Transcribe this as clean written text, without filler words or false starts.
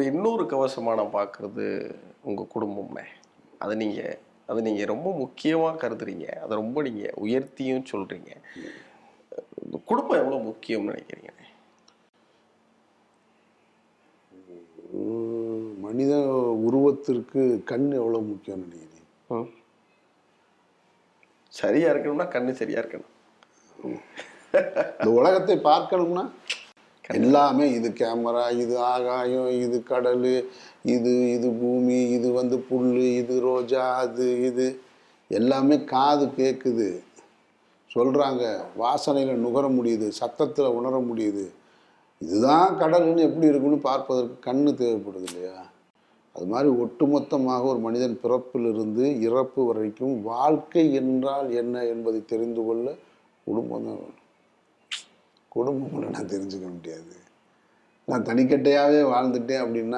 இன்னொரு கவசமா நான் பார்க்குறது உங்க குடும்பம்னே. அத நீங்க அத நீங்க ரொம்ப முக்கியமா கருதுறீங்க. அத ரொம்ப நீங்க உயர்த்தியும் சொல்றீங்க. குடும்பம் எவ்வளோ முக்கியம்னு நினைக்கிறீங்க? மனித உருவத்திற்கு கண் எவ்வளோ முக்கியம்னு நினைக்கிறீங்க? ம். சரியா இருக்கணும்னா கண்ணு சரியா இருக்கணும். இந்த உலகத்தை பார்க்கணும்னா எல்லாமே, இது கேமரா, இது ஆகாயம், இது கடல், இது இது பூமி, இது புல், இது ரோஜா, அது இது எல்லாமே காது கேட்குது, சொல்கிறாங்க, வாசனையில் நுகர முடியுது, சத்தத்தில் உணர முடியுது. இதுதான் கடல்னு எப்படி இருக்குன்னு பார்ப்பதற்கு கண்ணு தேவைப்படுது இல்லையா? அது மாதிரி ஒட்டுமொத்தமாக ஒரு மனிதன் பிறப்பிலிருந்து இறப்பு வரைக்கும் வாழ்க்கை என்றால் என்ன என்பதை தெரிந்து கொள்ள குடும்பம் தான் வேணும். குடும்பம் நான் தெரிஞ்சுக்க முடியாது. நான் தனிக்கட்டையாகவே வாழ்ந்துட்டேன் அப்படின்னா